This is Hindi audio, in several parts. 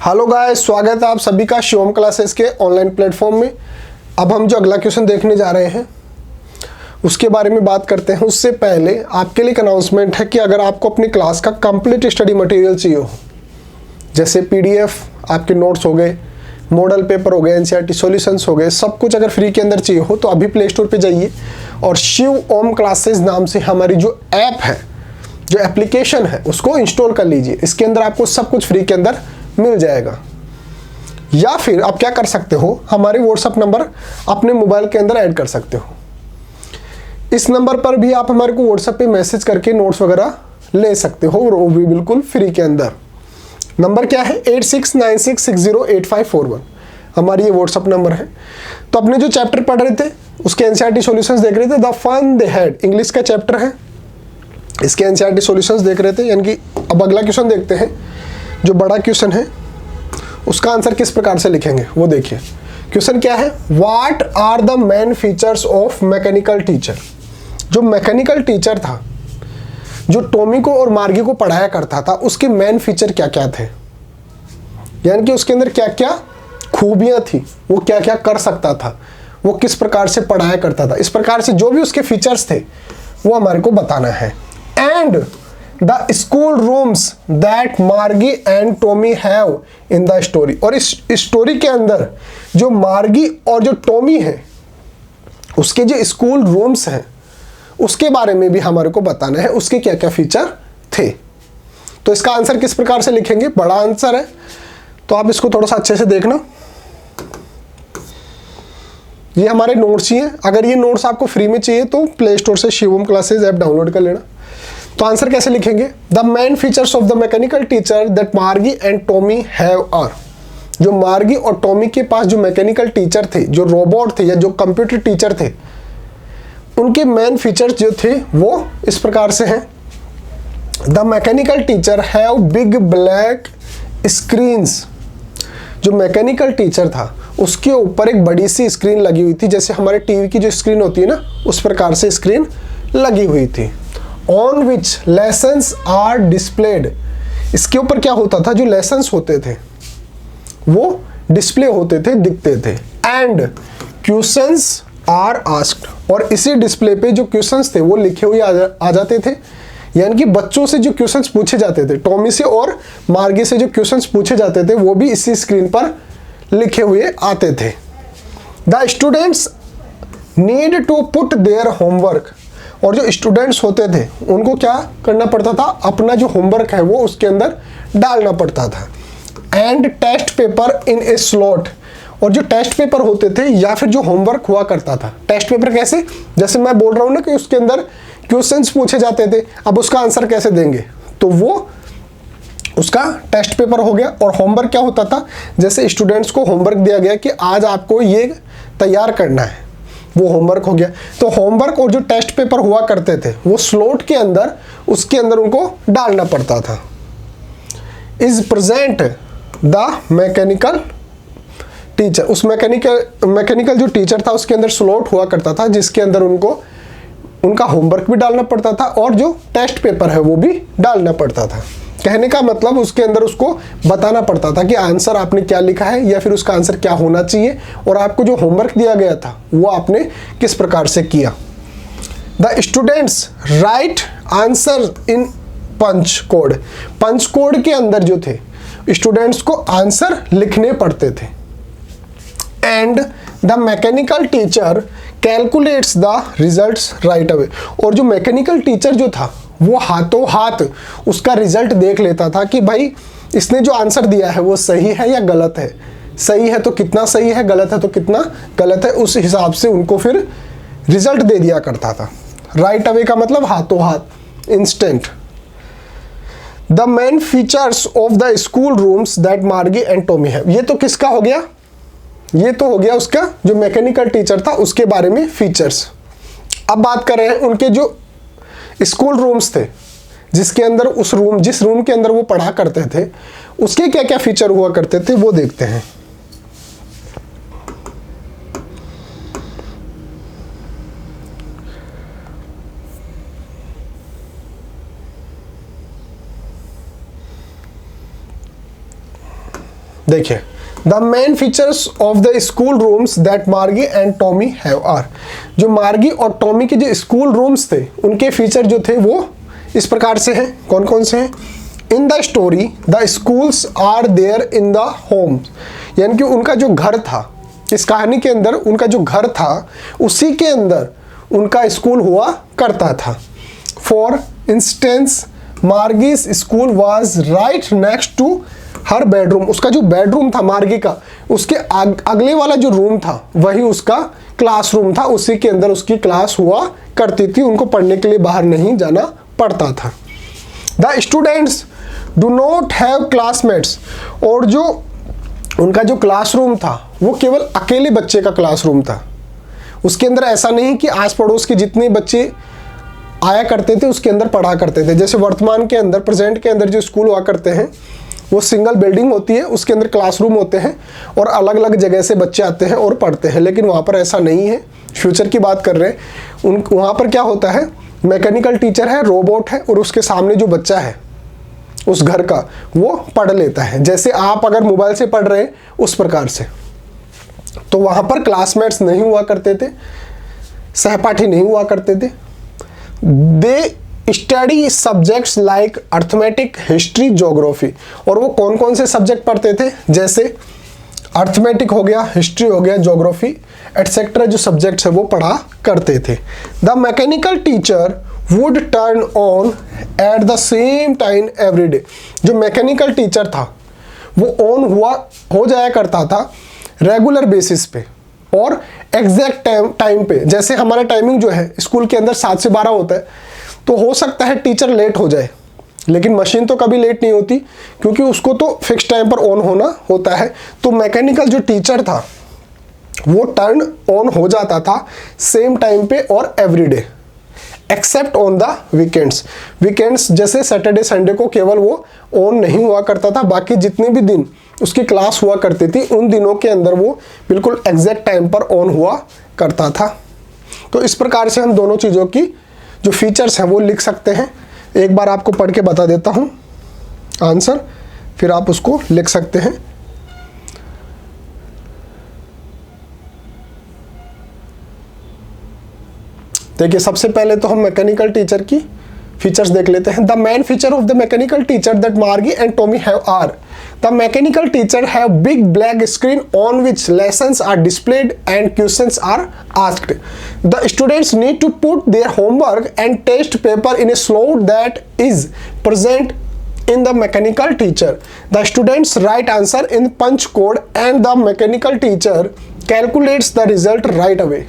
हेलो गाइस, स्वागत है आप सभी का शिवम क्लासेस के ऑनलाइन प्लेटफॉर्म में। अब हम जो अगला क्वेश्चन देखने जा रहे हैं उसके बारे में बात करते हैं। उससे पहले आपके लिए एक अनाउंसमेंट है कि अगर आपको अपनी क्लास का कंप्लीट स्टडी मटेरियल चाहिए हो, जैसे पीडीएफ, आपके नोट्स हो गए, मॉडल पेपर हो गए, एनसीईआरटी सॉल्यूशंस हो गए, सब कुछ अगर फ्री के अंदर चाहिए हो तो अभी प्ले स्टोर पर जाइए और शिव ओम क्लासेस नाम से हमारी जो ऐप है, जो एप्लीकेशन है, उसको इंस्टॉल कर लीजिए। इसके अंदर आपको सब कुछ फ्री के अंदर मिल जाएगा। या फिर आप क्या कर सकते हो, हमारे व्हाट्सएप नंबर अपने मोबाइल के अंदर ऐड कर सकते हो। इस नंबर पर भी आप हमारे को व्हाट्सएप पे मैसेज करके नोट्स वगैरह ले सकते हो और वो भी बिल्कुल फ्री के अंदर। नंबर क्या है? 8696608541 हमारी ये व्हाट्सएप नंबर है। तो अपने जो चैप्टर पढ़ रहे थे उसके एनसीईआरटी सॉल्यूशंस देख रहे थे, the fun they had, English का चैप्टर है, इसके एनसीईआरटी सॉल्यूशंस देख रहे थे। यानी कि अब अगला क्वेश्चन देखते हैं, जो बड़ा क्वेश्चन है उसका आंसर किस प्रकार से लिखेंगे वो देखिए। क्वेश्चन क्या है? What are the main features of mechanical teacher. जो मैकेनिकल टीचर था, जो टॉमी को और मार्गी को पढ़ाया करता था, उसके मेन फीचर क्या क्या थे, यानी कि उसके अंदर क्या क्या खूबियां थी, वो क्या क्या कर सकता था, वो किस प्रकार से पढ़ाया करता था। इस प्रकार से जो भी उसके फीचर्स थे वो हमारे को बताना है। And The school rooms that मार्गी and Tommy have in the story, और इस स्टोरी के अंदर जो मार्गी और जो टॉमी है उसके जो स्कूल रूम्स हैं उसके बारे में भी हमारे को बताना है, उसके क्या क्या फीचर थे। तो इसका आंसर किस प्रकार से लिखेंगे? बड़ा आंसर है तो आप इसको थोड़ा सा अच्छे से देखना। ये हमारे नोट्स ही हैं। अगर ये नोट्स आपको फ्री में चाहिए तो प्ले स्टोर से शिवम क्लासेस ऐप डाउनलोड कर लेना। तो आंसर कैसे लिखेंगे? The main features of the mechanical teacher that Margie and Tommy have are. जो मार्गी और टॉमी के पास जो मैकेनिकल टीचर थे, जो रोबोट थे या जो कंप्यूटर टीचर थे, उनके मेन फीचर्स जो थे वो इस प्रकार से हैं। The mechanical teacher have big black screens. जो मैकेनिकल टीचर था उसके ऊपर एक बड़ी सी स्क्रीन लगी हुई थी, जैसे हमारे टीवी की जो स्क्रीन होती है ना, उस प्रकार से स्क्रीन लगी हुई थी। On which lessons are displayed। इसके ऊपर क्या होता था? जो लेसन्स होते थे वो डिस्प्ले होते थे, दिखते थे। एंड क्वेश्चंस आर आस्क्ड, और इसी डिस्प्ले पे जो क्वेश्चंस थे वो लिखे हुए आ जाते थे। यानी कि बच्चों से जो क्वेश्चंस पूछे जाते थे, टॉमी से और मार्गी से जो क्वेश्चंस पूछे जाते थे, वो भी इसी स्क्रीन पर लिखे हुए आते थे। The students need to put their homework, और जो स्टूडेंट्स होते थे उनको क्या करना पड़ता था? अपना जो होमवर्क है वो उसके अंदर डालना पड़ता था। And test paper in a slot, और जो टेस्ट पेपर होते थे या फिर जो होमवर्क हुआ करता था, टेस्ट पेपर कैसे? जैसे मैं बोल रहा हूँ ना कि उसके अंदर क्वेश्चंस पूछे जाते थे, अब उसका आंसर कैसे देंगे, तो वो उसका टेस्ट पेपर हो गया। और होमवर्क क्या होता था? जैसे स्टूडेंट्स को होमवर्क दिया गया कि आज आपको ये तैयार करना है, वो होमवर्क हो गया। तो होमवर्क और जो टेस्ट पेपर हुआ करते थे वो स्लॉट के अंदर, उसके अंदर उनको डालना पड़ता था। Is present the mechanical teacher, उस मैकेनिकल जो टीचर था उसके अंदर स्लॉट हुआ करता था, जिसके अंदर उनको उनका होमवर्क भी डालना पड़ता था और जो टेस्ट पेपर है वो भी डालना पड़ता था। कहने का मतलब उसके अंदर उसको बताना पड़ता था कि आंसर आपने क्या लिखा है या फिर उसका आंसर क्या होना चाहिए, और आपको जो होमवर्क दिया गया था वो आपने किस प्रकार से किया। The students write answer in punch code, punch code के अंदर जो थे स्टूडेंट्स को आंसर लिखने पड़ते थे। And the mechanical teacher calculates the results right away, और जो मैकेनिकल टीचर जो था वो हाथों हाथ उसका रिजल्ट देख लेता था कि भाई इसने जो आंसर दिया है वो सही है या गलत है, सही है तो कितना सही है, गलत है तो कितना गलत है, उस हिसाब से उनको फिर रिजल्ट दे दिया करता था। राइट अवे का मतलब हाथों हाथ, instant. The main features of the school rooms that Margie and Tommy have, ये तो किसका हो गया? ये तो हो गया उसका जो मैकेनिकल टीचर था उसके बारे में फीचर्स। अब बात कर रहे हैं उनके जो स्कूल रूम्स थे, जिसके अंदर जिस रूम के अंदर वो पढ़ा करते थे, उसके क्या क्या फीचर हुआ करते थे वो देखते हैं। देखिए, the main features of the school rooms that Margie and Tommy have are, जो मार्गी और टॉमी के जो स्कूल रूम्स थे उनके फीचर जो थे वो इस प्रकार से हैं। कौन कौन से हैं? In the story the schools are there in the homes, यानी कि उनका जो घर था, इस कहानी के अंदर उनका जो घर था उसी के अंदर उनका स्कूल हुआ करता था। For instance Margie's school was right next to her bedroom, उसका जो बेडरूम था मार्गी का, उसके अगले वाला जो रूम था वही उसका क्लासरूम था, उसी के अंदर उसकी क्लास हुआ करती थी, उनको पढ़ने के लिए बाहर नहीं जाना पड़ता था। The students do not have classmates, और जो उनका जो क्लासरूम था वो केवल अकेले बच्चे का क्लासरूम था, उसके अंदर ऐसा नहीं कि आस पड़ोस के जितने बच्चे आया करते थे उसके अंदर पढ़ा करते थे। जैसे वर्तमान के अंदर, प्रेजेंट के अंदर जो स्कूल हुआ करते हैं वो सिंगल बिल्डिंग होती है, उसके अंदर क्लासरूम होते हैं और अलग अलग जगह से बच्चे आते हैं और पढ़ते हैं, लेकिन वहाँ पर ऐसा नहीं है। फ्यूचर की बात कर रहे हैं, वहाँ पर क्या होता है, मैकेनिकल टीचर है, रोबोट है, और उसके सामने जो बच्चा है उस घर का वो पढ़ लेता है, जैसे आप अगर मोबाइल से पढ़ रहे हैं उस प्रकार से। तो वहाँ पर क्लासमेट्स नहीं हुआ करते थे, सहपाठी नहीं हुआ करते थे। They study subjects like arithmetic, history, geography, और वो कौन कौन से सब्जेक्ट पढ़ते थे, जैसे अर्थमेटिक हो गया, हिस्ट्री हो गया, ज्योग्राफी एटसेट्रा जो सब्जेक्ट्स है वो पढ़ा करते थे। The mechanical teacher would turn on at the same time every day, जो मैकेनिकल टीचर था वो ऑन हो जाया करता था रेगुलर बेसिस पे और एग्जैक्ट टाइम पे। जैसे हमारा टाइमिंग जो है स्कूल के अंदर 7 से 12 होता है, तो हो सकता है टीचर लेट हो जाए, लेकिन मशीन तो कभी लेट नहीं होती क्योंकि उसको तो फिक्स टाइम पर ऑन होना होता है। तो मैकेनिकल जो टीचर था वो टर्न ऑन हो जाता था सेम टाइम पे और everyday, except on the weekends. Weekends जैसे सैटरडे संडे को केवल वो ऑन नहीं हुआ करता था, बाकी जितने भी दिन उसकी क्लास हुआ करती थी उन दिनों के अंदर वो बिल्कुल एग्जैक्ट टाइम पर ऑन हुआ करता था। तो इस प्रकार से हम दोनों चीज़ों की जो फीचर्स हैं वो लिख सकते हैं। एक बार आपको पढ़ के बता देता हूँ आंसर, फिर आप उसको लिख सकते हैं। देखिए, सबसे पहले तो हम मैकेनिकल टीचर की फीचर्स देख लेते हैं। The main feature of the mechanical teacher that Margie and Tommy have are, the mechanical teacher have big black screen on which lessons are displayed and questions are asked. The students need to put their homework and test paper in a slot that is present in the mechanical teacher. The students write answer in punch code and the mechanical teacher calculates the result right away.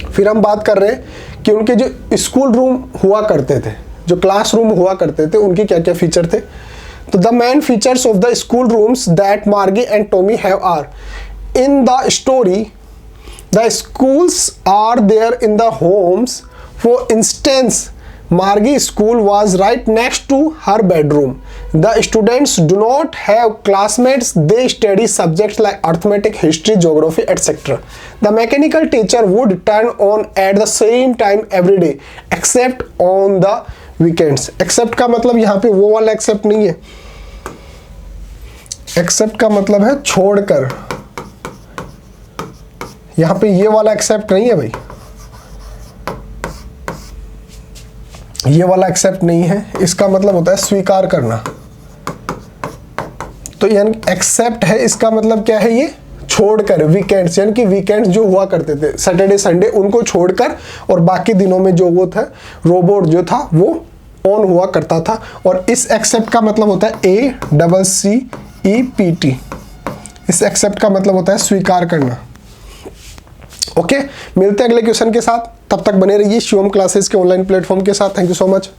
फिर हम बात कर रहे हैं कि उनके जो स्कूल रूम हुआ करते थे, जो क्लासरूम हुआ करते थे, उनके क्या क्या फीचर थे। तो the main features of the school rooms that Margie and Tommy have are, in the story the schools are there in the homes. For instance Margie's school was right next to her bedroom. The students do not have classmates. They study subjects like arithmetic, history, geography, etc. The mechanical teacher would turn on at the same time every day, except on the weekends. Except का मतलब यहाँ पे वो वाला except नहीं है। Except का मतलब है छोड़कर। यहाँ पे ये वाला except नहीं है भाई, ये वाला एक्सेप्ट नहीं है। इसका मतलब होता है स्वीकार करना। तो यानी एक्सेप्ट है, इसका मतलब क्या है, ये छोड़कर। वीकेंड्स यानी कि वीकेंड्स जो हुआ करते थे सैटरडे संडे, उनको छोड़कर और बाकी दिनों में जो वो था रोबोट जो था वो ऑन हुआ करता था। और इस एक्सेप्ट का मतलब होता है ACCEPT। इस एक्सेप्ट का मतलब होता है स्वीकार करना। ओके, मिलते हैं अगले क्वेश्चन के साथ, तब तक बने रहिए शिवम क्लासेस के ऑनलाइन प्लेटफॉर्म के साथ। Thank you so much.